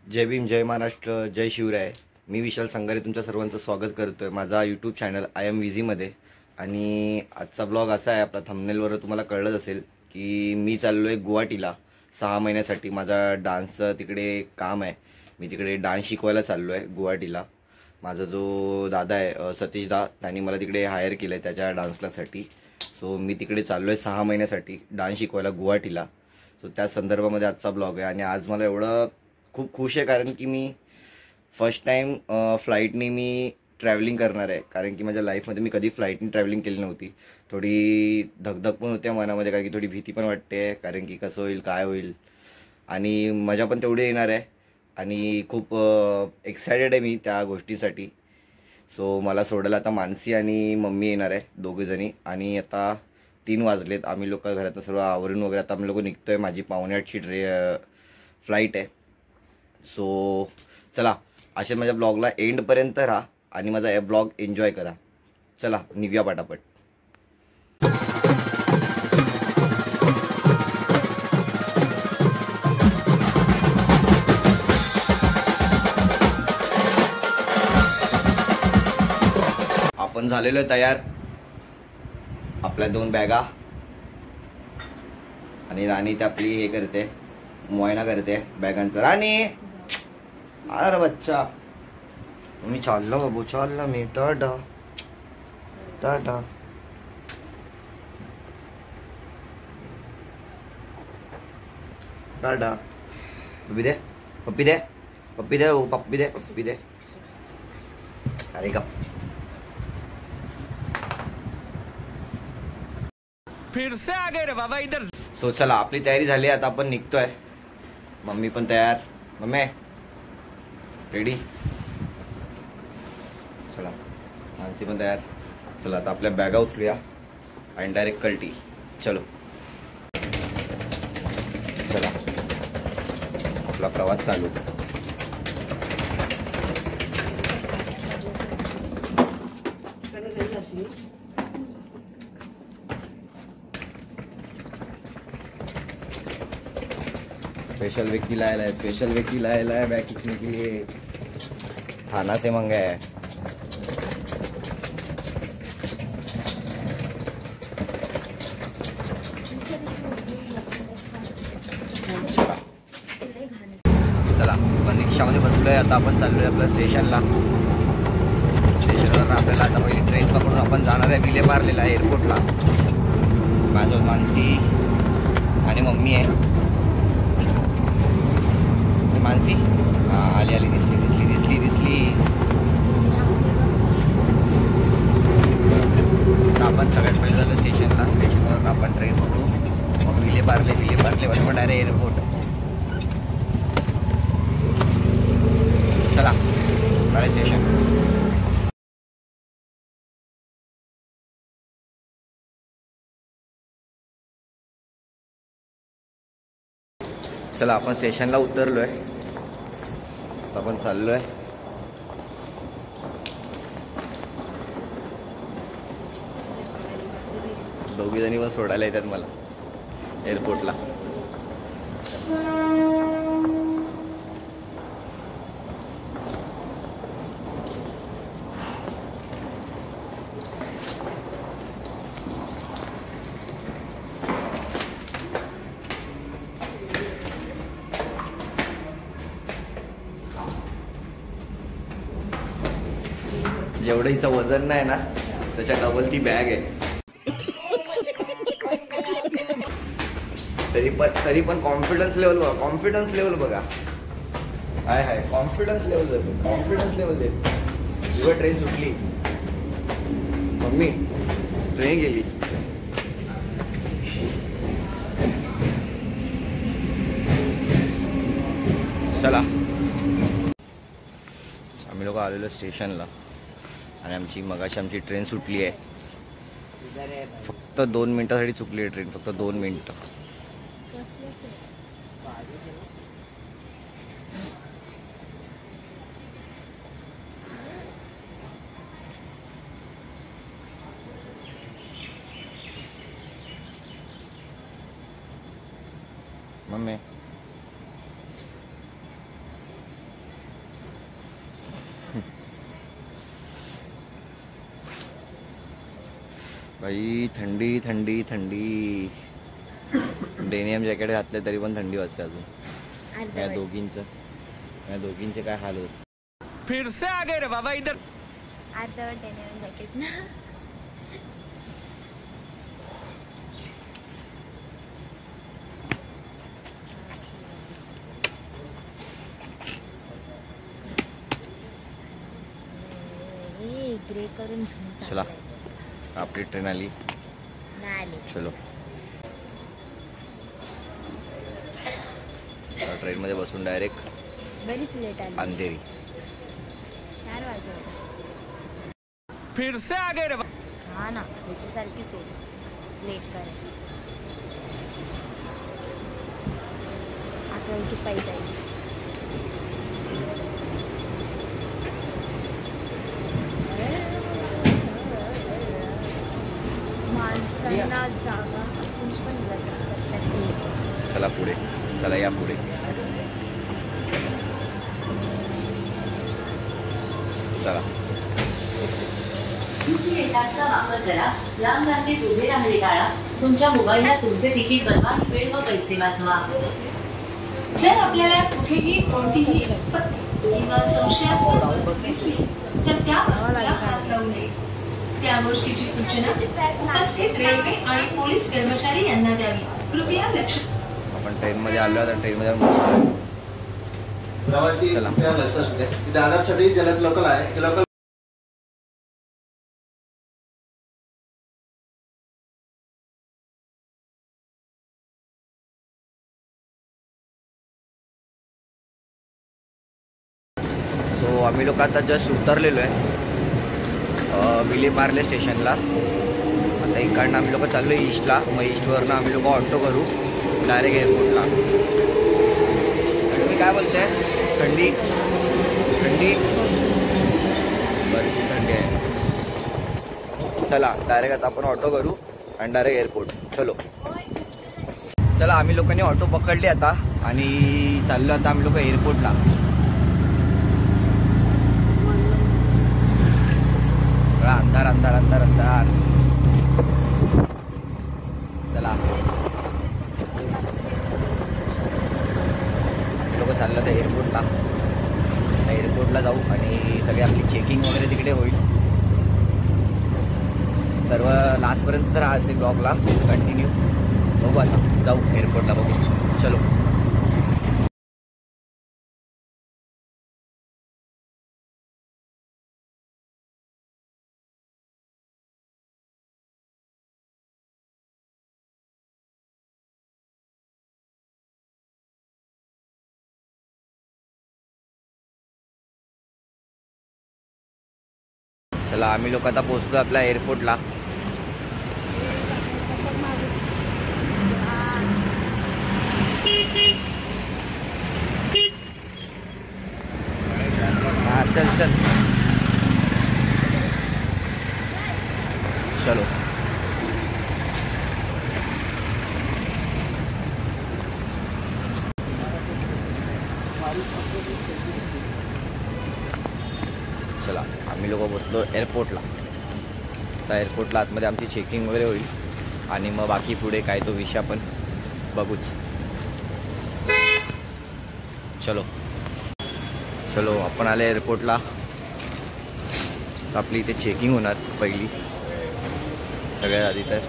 जय भीम, जय महाराष्ट्र, जय शिवराय. मी विशाल संगारे तुमच्या सर्वांचं स्वागत करतोय माझा यूट्यूब चॅनल आय एम विझीमध्ये. आणि आजचा ब्लॉग असा आहे, आपला थंबनेलवर तुम्हाला कळलंच असेल की मी चाललोय गुवाहाटीला 6 महिन्यासाठी. माझा डान्सचं तिकडे काम आहे. मी तिकडे डान्स शिकवायला चाललोय गुवाहाटीला. माझा जो दादा आहे सतीश दा, त्यांनी मला तिकडे हायर केलं आहे त्याच्या डान्स क्लाससाठी. सो मी तिकडे चाललोय 6 महिन्यासाठी डान्स शिकवायला गुवाहाटीला. सो त्या संदर्भामध्ये आजचा ब्लॉग आहे. आणि आज मला एवढं खूप खुश आहे कारण की मी फर्स्ट टाइम फ्लाईटने मी ट्रॅव्हलिंग करणार आहे. कारण की माझ्या लाईफमध्ये मी कधी फ्लाईटने ट्रॅव्हलिंग केली नव्हती. थोडी धगधग पण होते मनामध्ये, कारण की थोडी भीती पण वाटते, कारण की कसं होईल काय होईल. आणि मजा पण तेवढी येणार आहे. आणि खूप एक्सायटेड आहे मी त्या गोष्टीसाठी. सो मला सोडायला आता मानसी आणि मम्मी येणार आहे, दोघे जणी. आणि आता 3 वाजलेत. आम्ही लोक घरातनं सर्व आवरून वगैरे आता आम्ही लोक निघतोय. माझी 7:45ची फ्लाईट आहे. सो चला, अशा माझ्या ब्लॉगला एंडपर्यंत राहा आणि माझा ब्लॉग एन्जॉय करा. चला निघूया पटापट. आपण झालेलो आहे तयार. आपल्या 2 बॅगा आणि राणी ते आपली हे करते, मुआयना करते बॅगांचा. राणी अरे बच्चा, मी चाललो बाबू, चाललो मी. टाटा टाटा. टाटा. पप्पी दे, पप्पी दे, पप्पी दे, पप्पी दे, पप्पी दे. अरे का फिर से आ गए रे बाबा इधर. सो चला, आपली तयारी झाली, आता आपण निघतोय. मम्मी पण तयार. Mummy ready. चला, मानसी पण तयार. चला आता आपल्या बॅगा उचलूया आणि डायरेक्ट कल्टी. चलो चला, आपला प्रवास चालू. स्पेशल व्यक्ति लाया है, स्पेशल व्यक्ति लाया है बैग खींचने के लिए. थाना से मंगाया है. चला आपण रिक्षामध्ये बसलोय. आता आपण चाललोय आपल्या स्टेशनला. स्टेशनवर आपल्याला आता पहिली ट्रेन पकडून आपण जाणार आहे विलेपार्लेला एअरपोर्टला. माझ्यासोबत मानसी आणि मम्मी आहे. मानसी आली आली, दिसली दिसली दिसली दिसली. आपण सगळ्यात पहिले झालं स्टेशनला. स्टेशनवर आपण ट्रेन पकडू, मग विलेपार्लेवर पण डायरेक्ट एअरपोर्ट. चला डायरेक्ट स्टेशन. चला आपण स्टेशनला उतरलोय. आपण चाललोय. दोघी जणी पण सोडायला येतात मला एअरपोर्टला. जेवढं हिचं वजन नाही ना, त्याच्या डबल ती बॅग आहे. तरी पण कॉन्फिडन्स लेवल बघा, कॉन्फिडन्स लेवल बघा. हाय हाय, कॉन्फिडन्स लेवल जातो, कॉन्फिडन्स लेवल दे. तुझी ट्रेन सुटली मम्मी, ट्रेन गेली. चला, आम्ही लोक आलेलो स्टेशनला आणि आमची ट्रेन सुटली आहे. फक्त 2 मिनिटासाठी चुकली आहे ट्रेन, फक्त 2 मिनिटं. मम्मी भाई थंडी थंडी थंडी. डेनियम जॅकेट घातले तरी पण थंडी वाजते अजून. या दोघींचे काय हाल होत. फिर से आ गए रे बाबा इधर. अर्धवट डेनियम जॅकेट ना. ग्रे करून चला आपली ट्रेन आली. चलो ट्रेन मध्ये बसून डायरेक्ट बरीच लेट आली. अंधेरी. 4 वाजले. फिर से आ गए रे. हा ना त्याच्यासारखीच आहे लेट करायला. आपल्याला की पाहिजे. माणसांना जागा असून पण करतात. चला पुढे. चला या पुढे. चला चा वापर करा. लांब रांगेत उभे राहणे टाळा. तुमच्या मोबाईलला तुमचे तिकीट बनवा आणि वेळ व पैसे वाचवा. जर आपल्याला कुठेही कोणतीही किंवा संशयास्पद वस्तू दिसली तर त्या वस्तूला हात लावू नये. त्या गोष्टीची सूचना उपस्थित रेल्वे आणि पोलीस कर्मचारी यांना द्यावी. कृपया लक्ष. आपण ट्रेन मध्ये आलो तर ट्रेन मध्ये बसलो. चला आधारसाठी जलद लोकल आहे. लोकल सो आम्ही लोक आता जस्ट उतरलेलो आहे विलेपार्ले स्टेशनला. आता इकडनं आम्ही लोक चाललो आहे ईस्टला. मग ईस्टवरनं आम्ही लोक ऑटो करू डायरेक्ट एअरपोर्टला. तुम्ही काय बोलते? थंडी थंडी बरी थंडी आहे. चला डायरेक्ट आता आपण ऑटो करू आणि डायरेक्ट एअरपोर्ट. चलो चला आम्ही लोकांनी ऑटो पकडली आता आणि चाललो आता आम्ही लोक एअरपोर्टला. अंधार अंधार अंधार अंधार. चला लोक चाललं तर एअरपोर्टला जाऊ आणि सगळी आपली चेकिंग वगैरे तिकडे होईल. सर्व लास्टपर्यंत तर असेल ब्लॉगला कंटिन्यू. बघू आता जाऊ एअरपोर्टला बघू. चलो चला आम्ही लोक आता पोहोचतो आपल्या एअरपोर्टला. हा चल चल चलो. चला आम्ही लोक पोचलो एअरपोर्टला. तर एअरपोर्टला आतमध्ये आमची चेकिंग वगैरे होईल आणि मग बाकी पुढे काय तो विषय आपण बघूच. चलो चलो आपण आले एअरपोर्टला. तर आपली इथे चेकिंग होणार पहिली सगळ्यात आधी. तर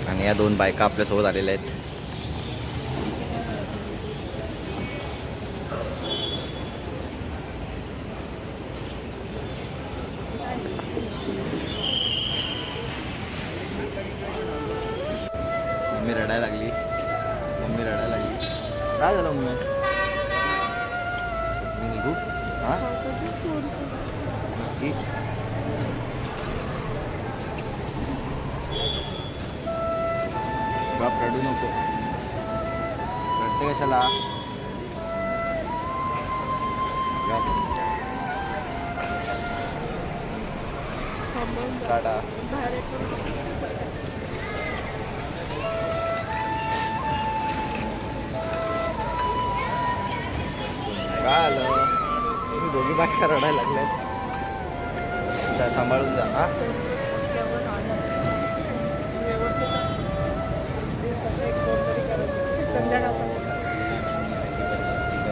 आणि या 2 बायका आपल्यासोबत आलेल्या आहेत. मम्मी रडायला लागली. काय झालं मम्मी? मी निघू? हां नक्की. बाप रडू नको. रडते कशाला? काढा. काय आलं? तुम्ही दोघी बायका रडायला लागल्यात. चल, सांभाळून जा. हा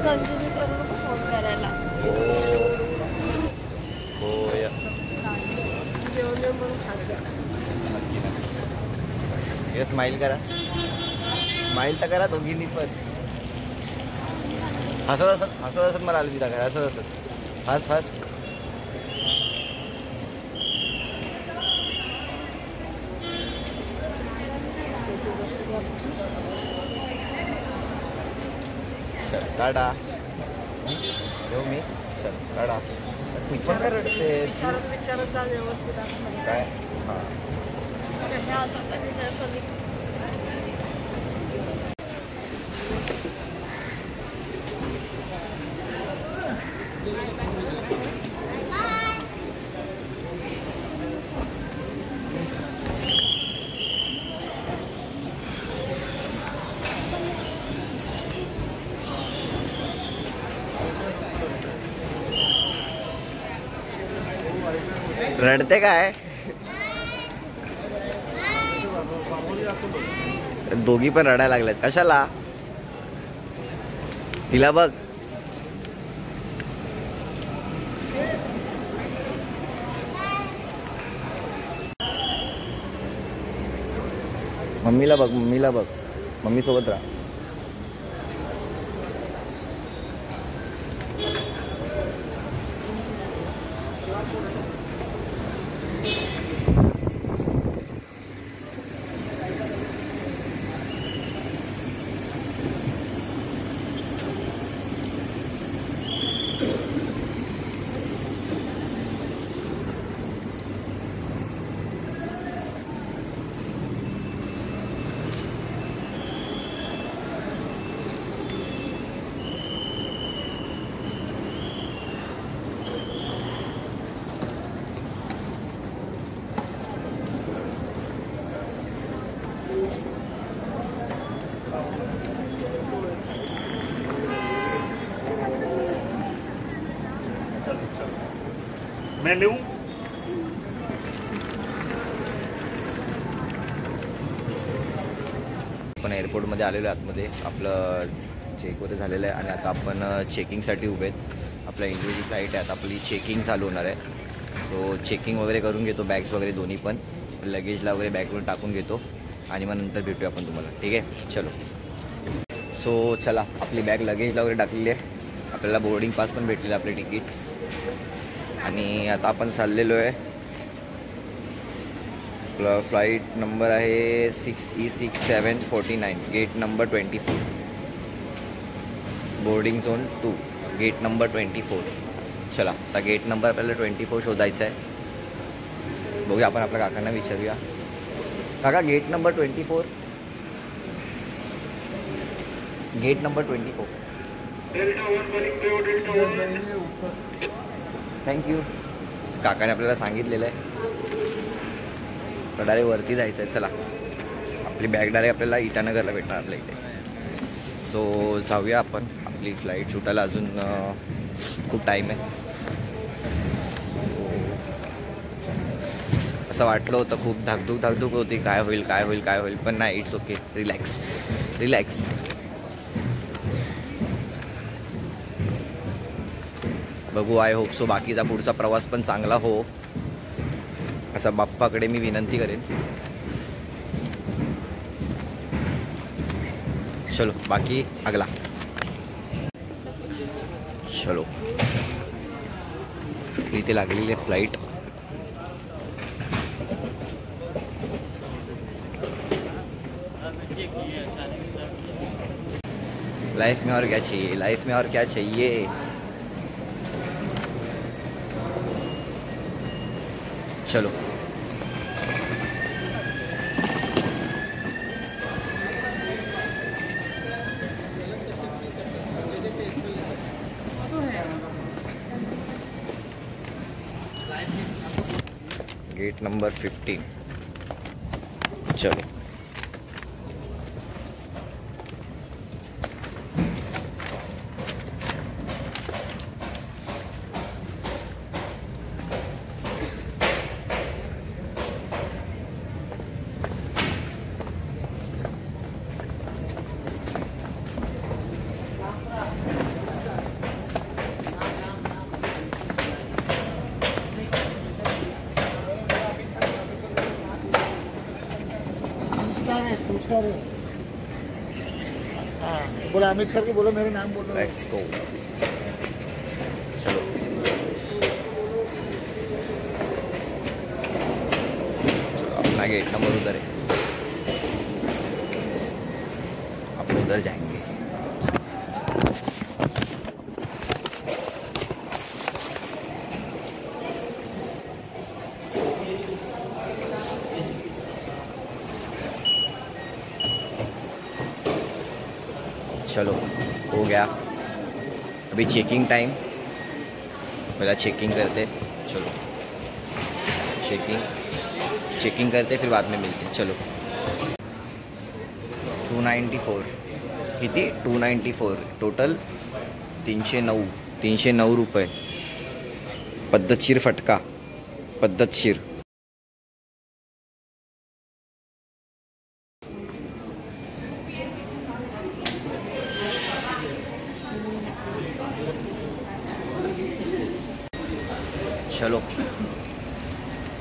कंटिन्यू करू नको फोन करायला. हो या. हे स्माइल करा. स्माइल तर करा दोघींनी पण. हसत मला अलविदा करा. हसत हस. चल टाटा. येऊ मी. चल टाटा. तू पण काय रडते? विचारत जा व्यवस्थित. काय? हां रडते काय? दोघी पण रडायला लागल्यात. कशाला? तिला बघ. मम्मीला बघ. मम्मी सोबत राहा. मैं लूं. आपण एअरपोर्टमध्ये आलेलो आहे. आतमध्ये आपलं चेक वगैरे झालेलं आहे आणि आता आपण चेकिंगसाठी उभे आहेत. आपल्या इंडियाची फ्लाईट आहे. आता आपली चेकिंग चालू होणार आहे. सो चेकिंग वगैरे करून घेतो. बॅग्स वगैरे दोन्ही पण लगेजला वगैरे बॅगवर टाकून घेतो आणि मग नंतर भेटूया आपण तुम्हाला. ठीक आहे चलो. सो चला आपली बॅग लगेजला वगैरे टाकलेली आहे. आपल्याला बोर्डिंग पास पण भेटलेलं आपले तिकीट आणि आता आपण चाललेलो आहे. आपला फ्लाईट नंबर आहे 6E6749 gate number 24 boarding zone 2 gate number 24. चला आता गेट नंबर आपल्याला 24 शोधायचा आहे. बघूया आपण आपल्या काकांना विचारूया. काका gate number 24. Gate number 24. Thank you. काकाने आपल्याला सांगितलेलं आहे. तर डायरेक्ट वरती जायचं आहे. चला आपली बॅग डायरेक्ट आपल्याला इटानगरला भेटणार आपल्या इथे. सो जाऊया आपण. आपली फ्लाईट सुटायला अजून खूप टाईम आहे. असं वाटलं होतं खूप धाकधूक होती. काय होईल पण नाही. It's okay. रिलॅक्स. बघू. आय होप सो बाकीचा पुढचा प्रवास पण चांगला हो असं बाप्पाकडे मी विनंती करेन. चलो बाकी अगला. चलो इथे लागलेली आहे फ्लाईट. लाइफ में और क्या चाहिए. चलो गेट नंबर 15. चलो बोला अमित सर को बोलो मेरे नाम बोलो। Let's go. चलो चलो अपना गेट नंबर उधर है, अपन उधर जाएंगे। चलो हो गया, अभी चेकिंग टाइम, पहला चेकिंग करते। चलो चेकिंग करते फिर बाद में मिलते। चलो 294 किती 294 टोटल 309 रुपये। पद्धतशीर फटका, पद्धतशीर। चलो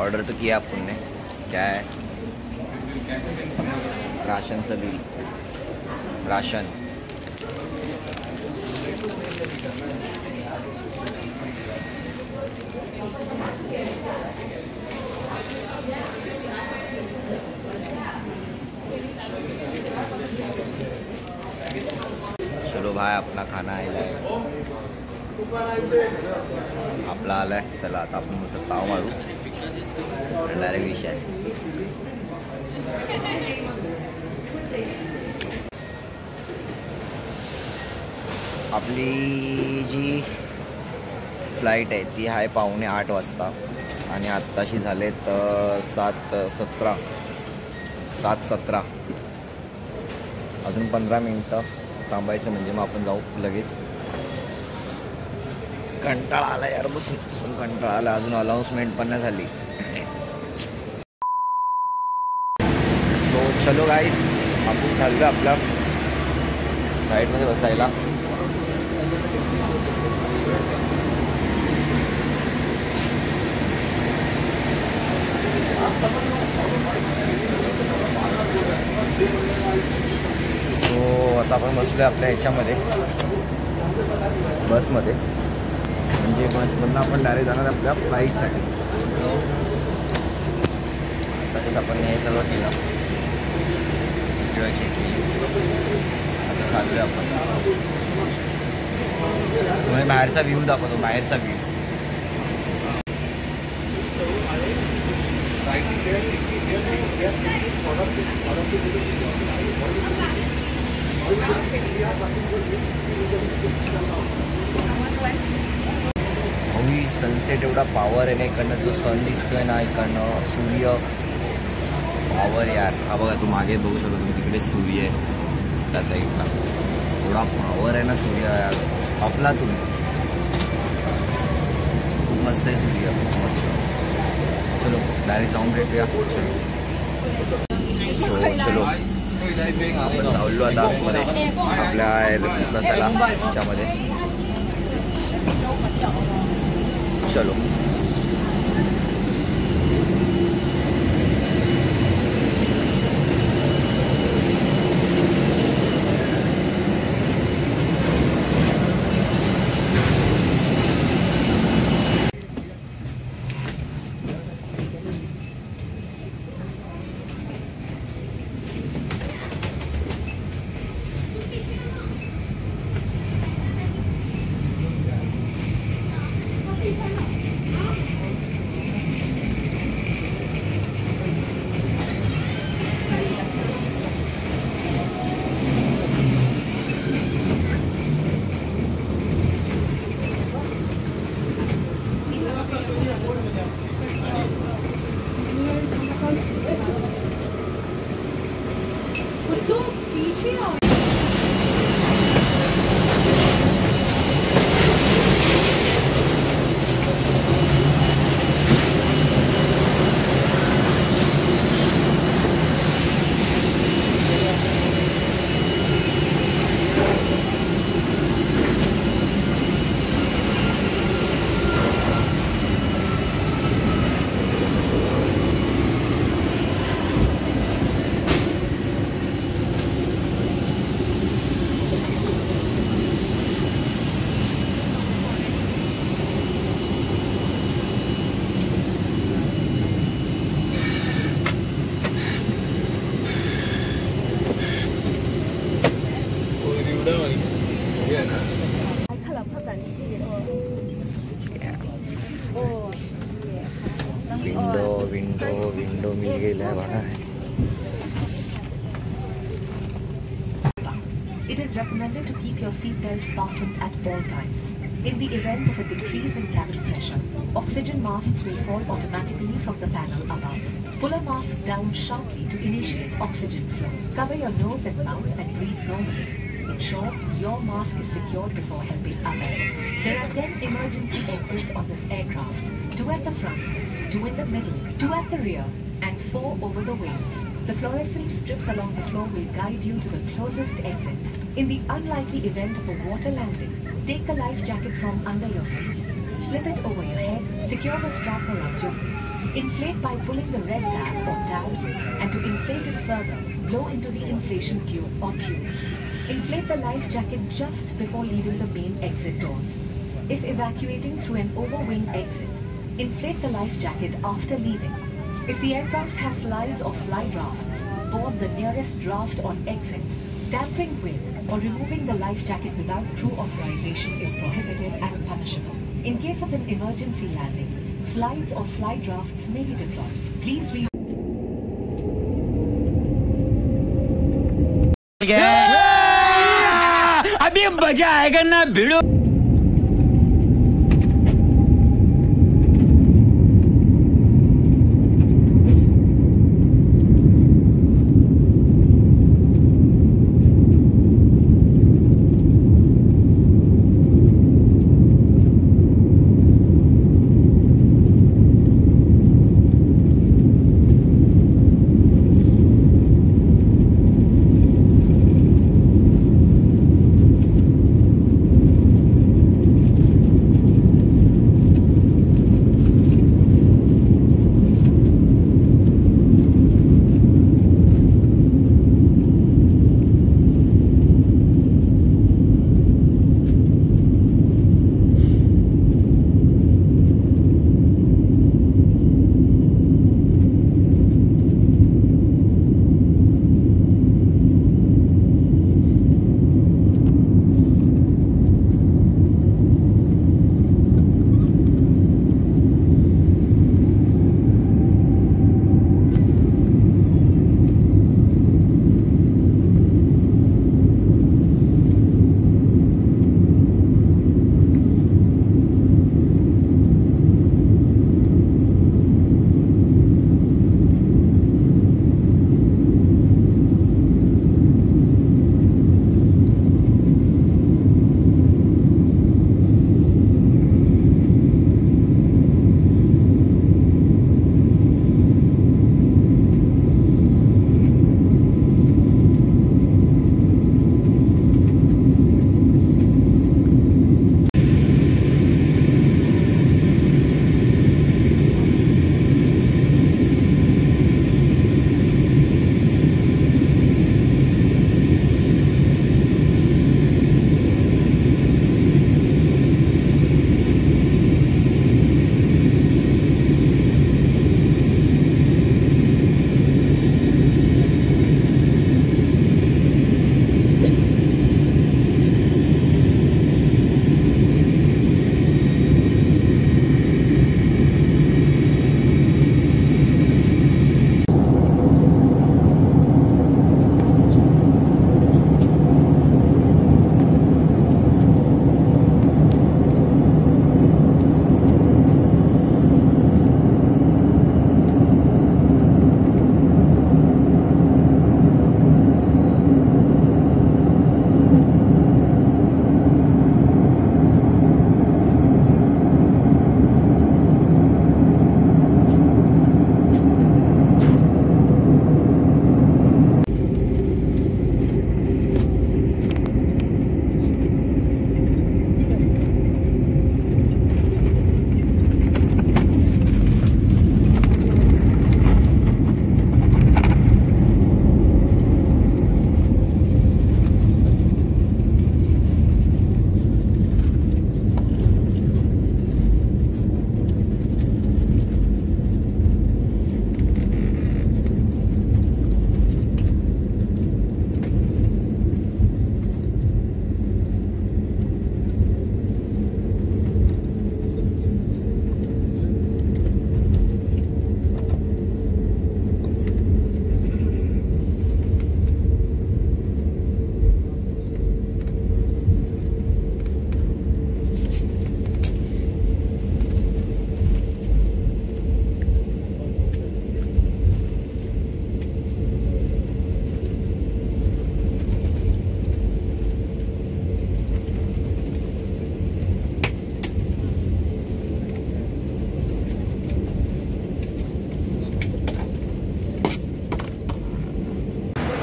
ऑर्डर तो किया अपन ने, क्या है राशन से बिल, राशन चलो भाई अपना खाना आला आहे, आपला आलाय। चला आता आपण मस्त पाव मारू, डायरेक्ट विषय। आपली जी फ्लाईट आहे ती आहे 7:45 वाजता आणि आत्ताशी झालेत 7:17। अजून 15 मिनटं थांबायचं म्हणजे मग आपण जाऊ लगेच। कंटाळा आला यार, बसून कंटाळा आला, अजून अनाउन्समेंट पण नाही झाली। सो चलो गाईस, आपण चाललो आपल्या फ्लाईटमध्ये बसायला। सो आता आपण बसलो आपल्या ह्याच्यामध्ये बसमध्ये, म्हणजे बसमधून आपण डायरेक्ट जाणार आपल्या फ्लाईटसाठी। तसंच आपण हे सर्व केलं, चेक केली, आता चाललो आपण। तुम्हाला बाहेरचा व्ह्यू दाखवतो, बाहेरचा व्ह्यू। सनसेट एवढा पॉवर आहे ना, इकडनं जो सन दिसतोय ना, इकडनं सूर्य, पॉवर यार। हा बघा, तू मागे बघू शकतो, तुम्ही तिकडे सूर्य आहे त्या साईडला, एवढा पॉवर आहे ना सूर्य यार, अफलातून। खूप मस्त आहे सूर्य, खूप मस्त। चलो डायरेक्ट जाऊन भेटूया। चलो आपण जाऊलो आता आतमध्ये आपल्या बसायला त्याच्यामध्ये। चलो It is recommended to keep your seatbelt fastened at all times. In the event of a decrease in cabin pressure, oxygen masks will fall automatically from the panel above. Pull a mask down sharply to initiate oxygen flow. Cover your nose and mouth and breathe normally. Ensure your mask is secured before helping others. There are 10 emergency exits on this aircraft. 2 at the front, 2 in the middle, 2 at the rear, and 4 over the wings. The fluorescent strips along the floor will guide you to the closest exit. In the unlikely event of a water landing, take the life jacket from under your seat. Slip it over your head, secure the strap around your waist. Inflate by pulling the red tab or tabs, and to inflate it further, blow into the inflation tube or tubes. Inflate the life jacket just before leaving the main exit doors. If evacuating through an overwing exit, inflate the life jacket after leaving. If the aircraft has slides or slide rafts, board the nearest draft or exit. Tampering with or removing the life jacket without crew authorization is prohibited and punishable. In case of an emergency landing, slides or slide rafts may be deployed. Please अभी मजा आएगा ना भिड़ो.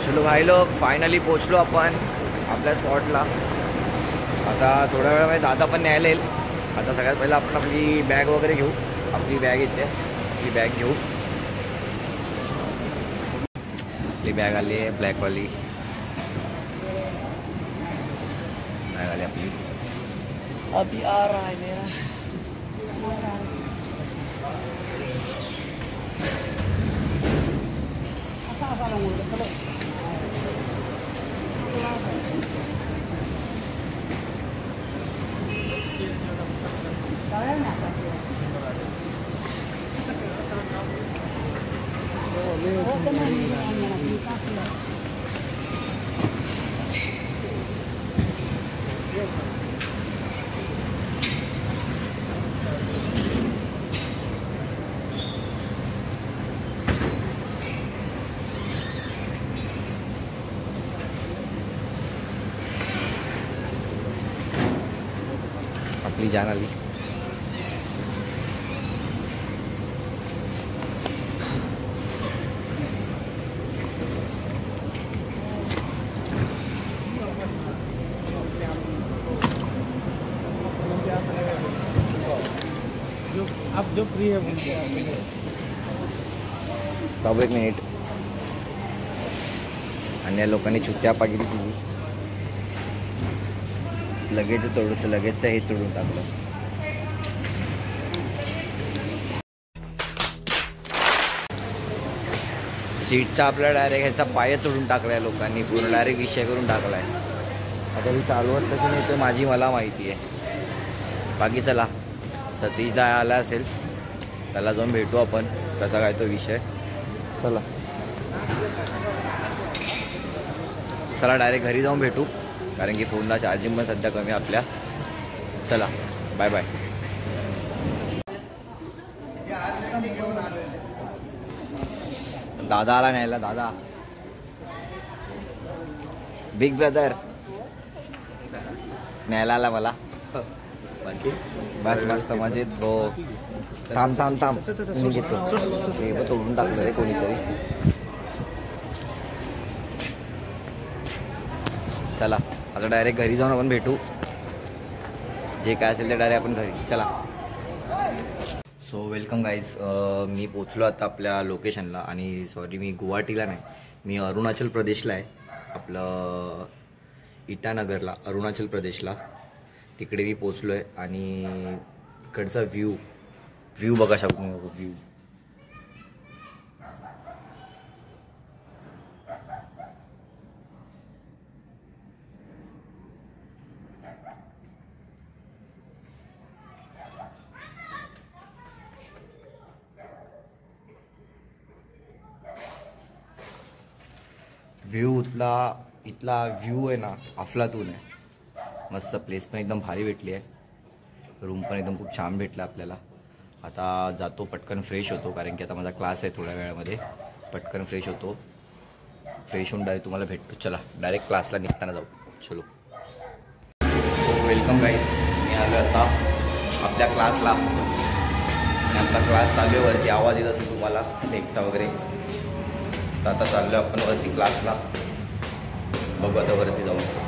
चलो भाई लोग finally पोचलो आपण आपल्या स्पॉटला. आता थोड्या वेळामध्ये दादा पण न्यायला येईल. आता सगळ्यात पहिलं आपण आपली बॅग वगैरे घेऊ. आपली बॅग येते, आपली बॅग घेऊ. आपली बॅग आली आहे ब्लॅकवाली बॅग आली आपली. अभी आ रहा है मेरा. आपली जान आली. अब जो फ्री है बाबू एक मिनिट. आणि या लोकांनी चुत्या पागिरी केली. लगेच तोडूचं लगेच हे तोडून टाकलं. सीटचा आपल्या डायरेक्ट ह्याचा पाय तोडून टाकलाय लोकांनी. पूर्ण डायरेक्ट विषय करून टाकलाय. आता ही चालवत कशी नाही ते माझी मला माहिती आहे. बाकी चला सतीश दा आला असेल त्याला जाऊन भेटू आपण कसा काय तो विषय. चला चला डायरेक्ट घरी जाऊन भेटू कारण की फोनला चार्जिंग पण सध्या कमी आपल्या. चला बाय बाय. दादा आला न्यायला. दादा बिग ब्रदर न्यायला आला मला. बस मस्त मजेत. हो थांब थांब थांब मी घेतो. हे बघ तोडून टाकलं रे कोणीतरी. चला आता डायरेक्ट घरी जाऊन आपण भेटू. जे काय असेल ते डायरेक्ट आपण घरी. चला. So welcome guys. मी पोचलो आता आपल्या लोकेशनला. आणि सॉरी मी गुवाहाटीला नाही, मी अरुणाचल प्रदेशला आहे. आपलं इटानगरला अरुणाचल प्रदेशला तिकडे मी पोचलो आहे. आणि इकडचा व्ह्यू बघा शकतो. व्ह्यू इथला व्ह्यू आहे ना अफलातून आहे. मस्त प्लेस पण एकदम भारी भेटली आहे. रूम पण एकदम खूप छान भेटला आपल्याला. आता जातो पटकन फ्रेश होतो कारण की आता माझा क्लास आहे थोड्या वेळामध्ये. पटकन फ्रेश होतो. फ्रेश होऊन डायरेक्ट तुम्हाला भेटतो. चला डायरेक्ट क्लासला निघताना जाऊ. चलो. So welcome guys. मी आलो आता आपल्या क्लासला. आणि आपला क्लास चालू आहे. वरती आवाज येत असेल तुम्हाला डेकचा वगैरे. तर आता चाललो आपण वरती क्लासला. बघू आता वरती जाऊन.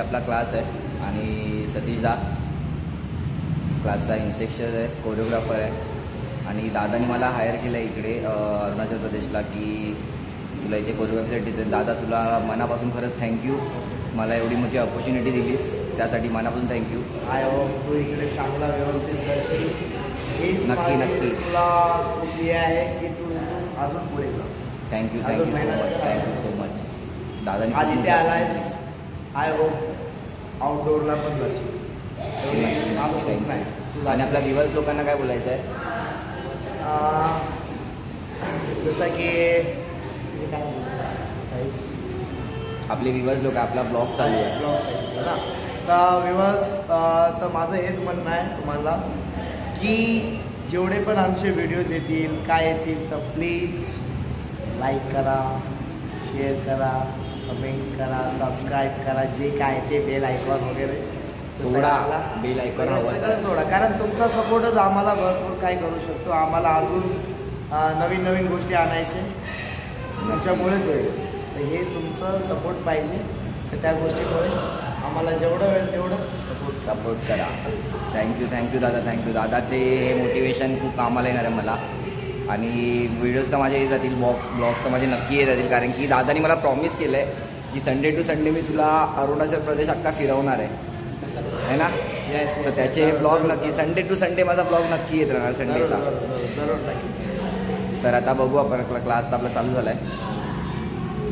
आपला क्लास आहे आणि सतीश दा क्लासचा इन्स्ट्रक्टर आहे, कोरिओग्राफर आहे. आणि दादाने मला हायर केलं आहे इकडे अरुणाचल प्रदेशला की तुला इथे कोरिओग्राफीसाठी. दादा तुला मनापासून खरंच थँक्यू. मला एवढी मोठी ऑपॉर्च्युनिटी दिलीस त्यासाठी मनापासून थँक्यू. आय होप तू इकडे चांगला व्यवस्थित करशील. नक्की नक्की. तुला हे आहे की तू अजून पुढे जा. Thank you thank you so much. Thank you so much. दादाने आज इथे आलायस. आय होप आउटडोअरला पण जाशील. तेवढं माझं स्वप्न आहे. तू आणि आपल्या व्ह्युअर्स लोकांना काय बोलायचं आहे? जसं की हे काय काही आपले व्ह्युअर्स लोक आपला ब्लॉग चालू आहे. ब्लॉग्स आहेत ना, तर विवर्स तर माझं हेच म्हणणं आहे तुम्हाला की जेवढे पण आमचे व्हिडिओज येतील काय येतील तर प्लीज लाईक करा, शेअर करा, कमेंट करा, सबस्क्राईब करा, जे काय ते बेल आयकॉन वगैरे थोडा बेल आयकॉन सगळं सोडा, कारण तुमचा सपोर्टच आम्हाला भरपूर काय करू शकतो. आम्हाला अजून नवीन नवीन गोष्टी आणायचे त्याच्यामुळेच होईल. तर हे तुमचं सपोर्ट पाहिजे. तर त्या गोष्टीमुळे आम्हाला जेवढं वेळ तेवढं सपोर्ट करा. थँक्यू दादा, थँक्यू. दादाचे हे मोटिवेशन खूप कामाला येणार आहे मला. आणि व्हिडिओज तर माझे येत जातील, ब्लॉग्स तर माझे नक्की येत जातील, कारण की दादानी मला प्रॉमिस केलं आहे की संडे टू संडे मी तुला अरुणाचल प्रदेश अख्खा फिरवणार आहे ना. तर त्याचे ब्लॉग नक्की संडे टू संडे माझा ब्लॉग नक्की येत राहणार संडेचा. जरूर नक्की. तर आता बघू आपण, क्लास तर आपला चालू झाला आहे.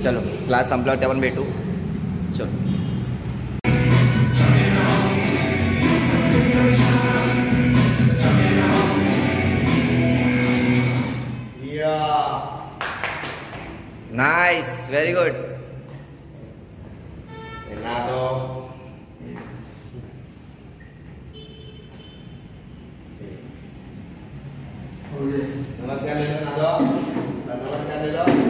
चलो क्लास संपल्यावरती आपण भेटू. चलो. Nice, very good. नमस्कार नादो. नमस्कार नादो.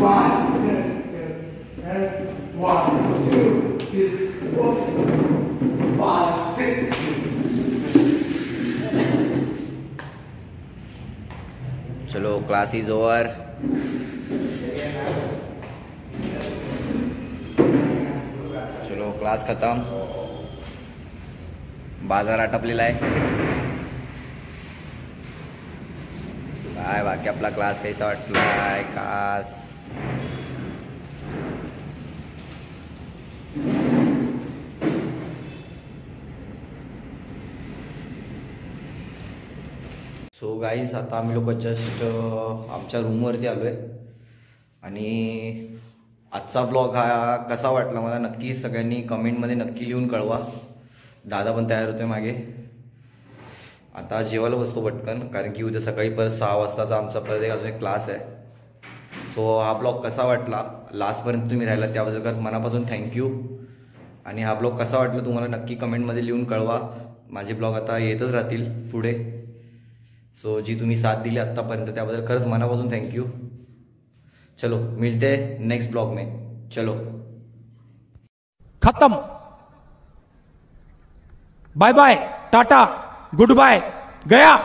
चलो क्लास इज ओवर. चलो क्लास खतम. बाजार आटपलेला आहे. काय बाकी आपला क्लास कैसा वाटलाय? क्लास सो गाईज, आता आम्ही लोक जस्ट आमच्या रूमवरती आलो आहे. आणि आजचा ब्लॉग हा कसा वाटला मला नक्की सगळ्यांनी कमेंटमध्ये नक्की लिहून कळवा. दादा पण तयार होतोय मागे. आता जेवायला बसतो पटकन, कारण की उद्या सकाळी परत 6 वाजताचा आमचा परत एक अजून एक क्लास आहे. सो हा ब्लॉग कसा वाटला, लास्टपर्यंत तुम्ही राहिला त्याबद्दल मनापासून थँक्यू. आणि हा ब्लॉग कसा वाटला तुम्हाला नक्की कमेंटमध्ये लिहून कळवा. माझे ब्लॉग आता येतच राहतील पुढे. सो जी तुम्ही साथ दिली आत्तापर्यंत त्याबद्दल खरंच मनापासून थँक्यू. चलो मिलते हैं नेक्स्ट ब्लॉग में. चलो खत्म. बाय बाय, टाटा, गुड बाय, गया.